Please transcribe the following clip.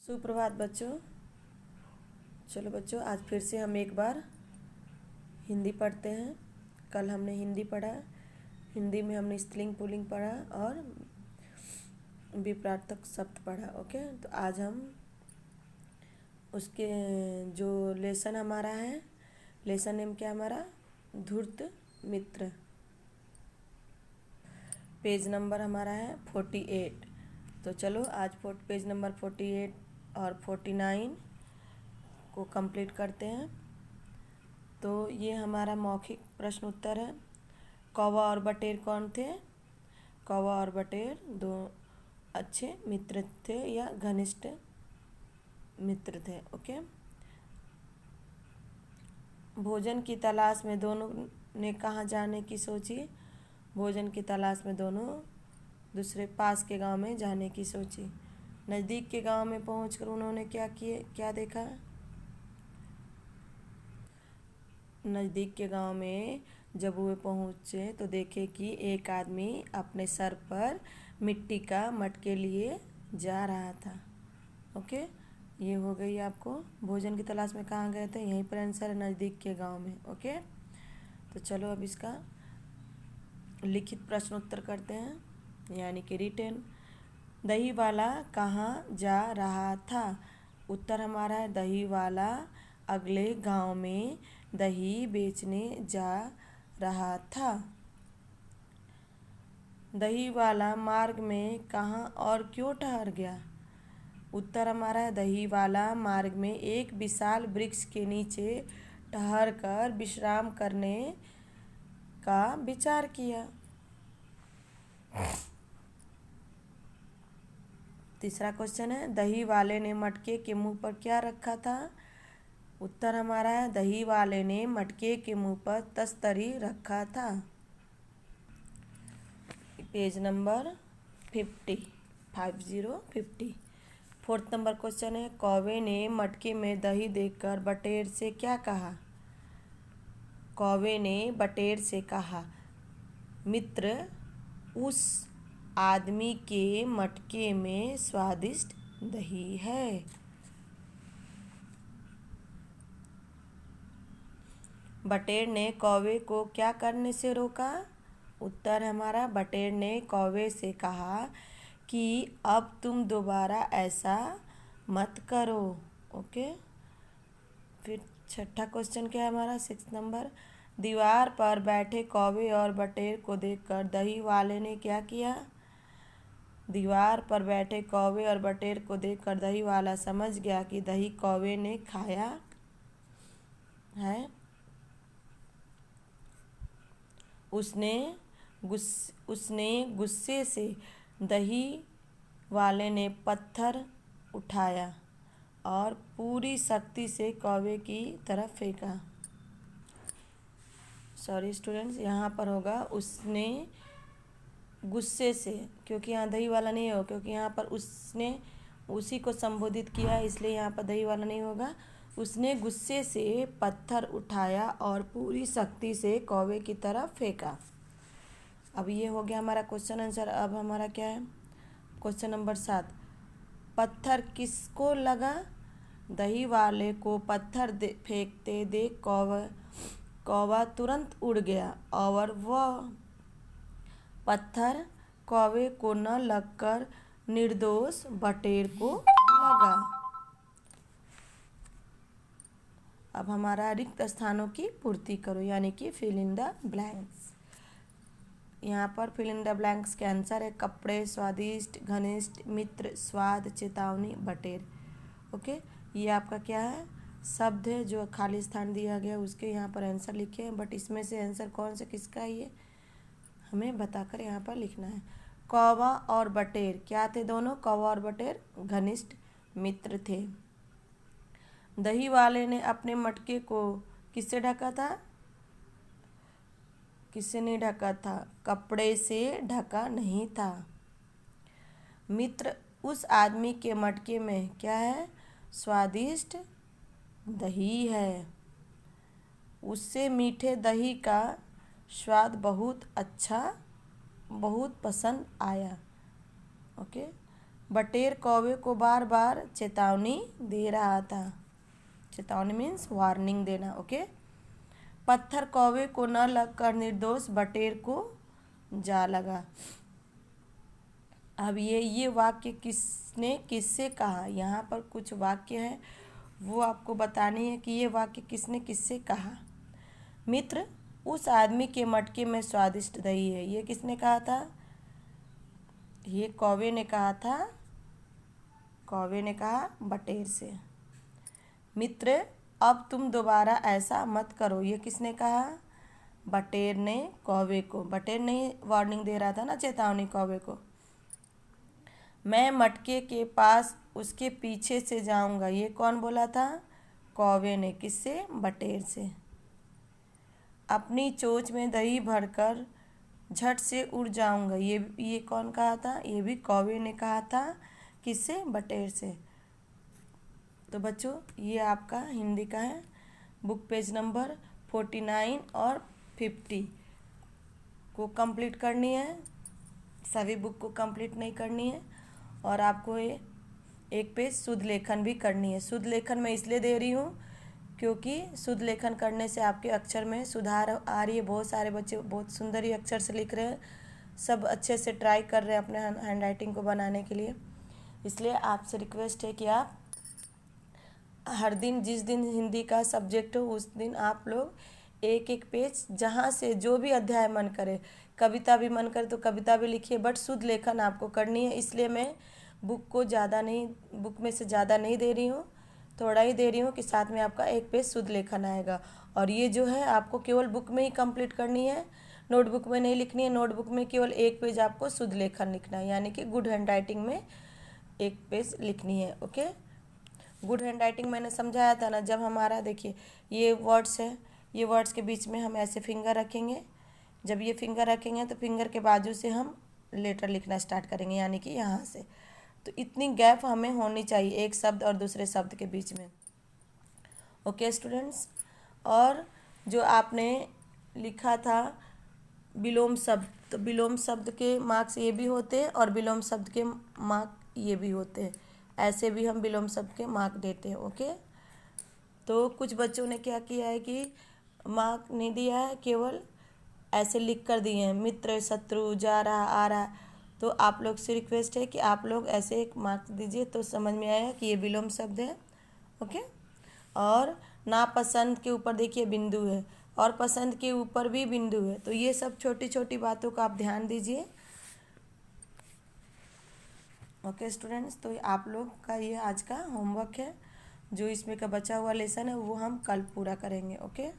सुप्रभात बच्चों। चलो बच्चों, आज फिर से हम एक बार हिंदी पढ़ते हैं। कल हमने हिंदी पढ़ा, हिंदी में हमने स्त्रीलिंग पुल्लिंग पढ़ा और विपरार्थक शब्द पढ़ा। ओके, तो आज हम उसके जो लेसन हमारा है, लेसन नेम क्या हमारा, धूर्त मित्र। पेज नंबर हमारा है 48। तो चलो आज पेज नंबर 48 और 49 को कंप्लीट करते हैं। तो ये हमारा मौखिक प्रश्न उत्तर है। कौवा और बटेर कौन थे? कौवा और बटेर दो अच्छे मित्र थे या घनिष्ठ मित्र थे। ओके, भोजन की तलाश में दोनों ने कहाँ जाने की सोची? भोजन की तलाश में दोनों दूसरे पास के गांव में जाने की सोची। नज़दीक के गांव में पहुंचकर उन्होंने क्या देखा? नज़दीक के गांव में जब वे पहुंचे तो देखे कि एक आदमी अपने सर पर मिट्टी का मटके लिए जा रहा था। ओके, ये हो गई आपको भोजन की तलाश में कहाँ गए थे, यहीं पर आंसर है, नज़दीक के गांव में। ओके, तो चलो अब इसका लिखित प्रश्न उत्तर करते हैं, यानी कि रिटेन। दही वाला कहाँ जा रहा था? उत्तर हमारा है दही वाला अगले गांव में दही बेचने जा रहा था। दही वाला मार्ग में कहाँ और क्यों ठहर गया? उत्तर हमारा है दही वाला मार्ग में एक विशाल वृक्ष के नीचे ठहर कर विश्राम करने का विचार किया। तीसरा क्वेश्चन है, दही वाले ने मटके के मुंह पर क्या रखा था? उत्तर हमारा है दही वाले ने मटके के मुंह पर तस्तरी रखा था। Page number 50। Fourth number question है, कौवे ने मटके में दही देखकर बटेर से क्या कहा? कौवे ने बटेर से कहा, मित्र, उस आदमी के मटके में स्वादिष्ट दही है। बटेर ने कौवे को क्या करने से रोका? उत्तर हमारा बटेर ने कौवे से कहा कि अब तुम दोबारा ऐसा मत करो। ओके, फिर छठा क्वेश्चन क्या है हमारा, 6 नंबर। दीवार पर बैठे कौवे और बटेर को देखकर दही वाले ने क्या किया? दीवार पर बैठे कौवे और बटेर को देखकर दही वाला समझ गया कि दही कौवे ने खाया है। उसने गुस्से से दही वाले ने पत्थर उठाया और पूरी शक्ति से कौवे की तरफ फेंका। सॉरी स्टूडेंट्स, यहाँ पर होगा उसने गुस्से से, क्योंकि यहाँ दही वाला नहीं होगा, क्योंकि यहाँ पर उसने उसी को संबोधित किया, इसलिए यहाँ पर दही वाला नहीं होगा। उसने गुस्से से पत्थर उठाया और पूरी शक्ति से कौवे की तरफ फेंका। अब ये हो गया हमारा क्वेश्चन आंसर। अब हमारा क्या है, क्वेश्चन नंबर 7। पत्थर किसको लगा? दही वाले को पत्थर फेंकते देख कौवा तुरंत उड़ गया और वह पत्थर कौवे को न लगकर निर्दोष बटेर को लगा। अब हमारा रिक्त स्थानों की पूर्ति करो, यानी कि फिल इन द ब्लैंक्स। यहाँ पर फिल इन द ब्लैंक्स के आंसर है कपड़े, स्वादिष्ट, घनिष्ठ, मित्र, स्वाद, चेतावनी, बटेर। ओके, ये आपका क्या है, शब्द है जो खाली स्थान दिया गया उसके यहाँ पर आंसर लिखे हैं, बट इसमें से आंसर कौन सा किसका है ये हमें बताकर यहाँ पर लिखना है। कौवा और बटेर क्या थे? दोनों कौवा और बटेर घनिष्ठ मित्र थे। दही वाले ने अपने मटके को किससे ढका था? किससे नहीं ढका था? कपड़े से ढका नहीं था। मित्र, उस आदमी के मटके में क्या है? स्वादिष्ट दही है। उससे मीठे दही का स्वाद बहुत अच्छा, बहुत पसंद आया। ओके, बटेर कौवे को बार बार चेतावनी दे रहा था। चेतावनी मीन्स वार्निंग देना। ओके। पत्थर कौवे को न लगकर निर्दोष बटेर को जा लगा। अब ये वाक्य किसने किससे कहा, यहाँ पर कुछ वाक्य है वो आपको बतानी है कि ये वाक्य किसने किससे कहा। मित्र, उस आदमी के मटके में स्वादिष्ट दही है। ये किसने कहा था? ये कौवे ने कहा था। कौवे ने कहा बटेर से। मित्र, अब तुम दोबारा ऐसा मत करो। ये किसने कहा? बटेर ने कौवे को। बटेर ने वार्निंग दे रहा था ना, चेतावनी कौवे को। मैं मटके के पास उसके पीछे से जाऊंगा। ये कौन बोला था? कौवे ने। किससे? बटेर से। अपनी चोंच में दही भरकर झट से उड़ जाऊंगा। ये कौन कहा था? ये भी कौवे ने कहा था। किससे? बटेर से। तो बच्चों ये आपका हिंदी का है। बुक पेज नंबर 49 और 50 को कंप्लीट करनी है। सभी बुक को कंप्लीट नहीं करनी है। और आपको ये एक पेज शुद्ध लेखन भी करनी है। शुद्ध लेखन मैं इसलिए दे रही हूँ क्योंकि शुद्ध लेखन करने से आपके अक्षर में सुधार आ रही है। बहुत सारे बच्चे बहुत सुंदर ही अक्षर से लिख रहे हैं। सब अच्छे से ट्राई कर रहे हैं अपने हैंड राइटिंग को बनाने के लिए। इसलिए आपसे रिक्वेस्ट है कि आप हर दिन, जिस दिन हिंदी का सब्जेक्ट हो उस दिन आप लोग एक एक पेज, जहाँ से जो भी अध्याय मन करे, कविता भी मन करे तो कविता भी लिखिए, बट शुद्ध लेखन आपको करनी है। इसलिए मैं बुक में से ज़्यादा नहीं दे रही हूँ, थोड़ा ही दे रही हूँ कि साथ में आपका एक पेज शुद्ध लेखन आएगा। और ये जो है आपको केवल बुक में ही कंप्लीट करनी है, नोटबुक में नहीं लिखनी है। नोटबुक में केवल एक पेज आपको शुद्ध लेखन लिखना है, यानी कि गुड हैंड राइटिंग में एक पेज लिखनी है। ओके। गुड हैंड राइटिंग मैंने समझाया था ना, जब हमारा देखिए ये वर्ड्स है, ये वर्ड्स के बीच में हम ऐसे फिंगर रखेंगे। जब ये फिंगर रखेंगे तो फिंगर के बाजू से हम लेटर लिखना स्टार्ट करेंगे, यानी कि यहाँ से। तो इतनी गैप हमें होनी चाहिए एक शब्द और दूसरे शब्द के बीच में। Okay students. और जो आपने लिखा था विलोम शब्द, तो विलोम शब्द के मार्क्स ये भी होते हैं और विलोम शब्द के मार्क ये भी होते हैं। ऐसे भी हम विलोम शब्द के मार्क देते हैं। ओके। तो कुछ बच्चों ने क्या किया है कि मार्क नहीं दिया है, केवल ऐसे लिख कर दिए हैं, मित्र, शत्रु, जा रहा, आ रहा। तो आप लोग से रिक्वेस्ट है कि आप लोग ऐसे एक मार्क्स दीजिए तो समझ में आएगा कि ये विलोम शब्द है। ओके। और नापसंद के ऊपर देखिए बिंदु है, और पसंद के ऊपर भी बिंदु है। तो ये सब छोटी छोटी बातों का आप ध्यान दीजिए। ओके स्टूडेंट्स, तो आप लोग का ये आज का होमवर्क है। जो इसमें का बचा हुआ लेसन है वो हम कल पूरा करेंगे। ओके।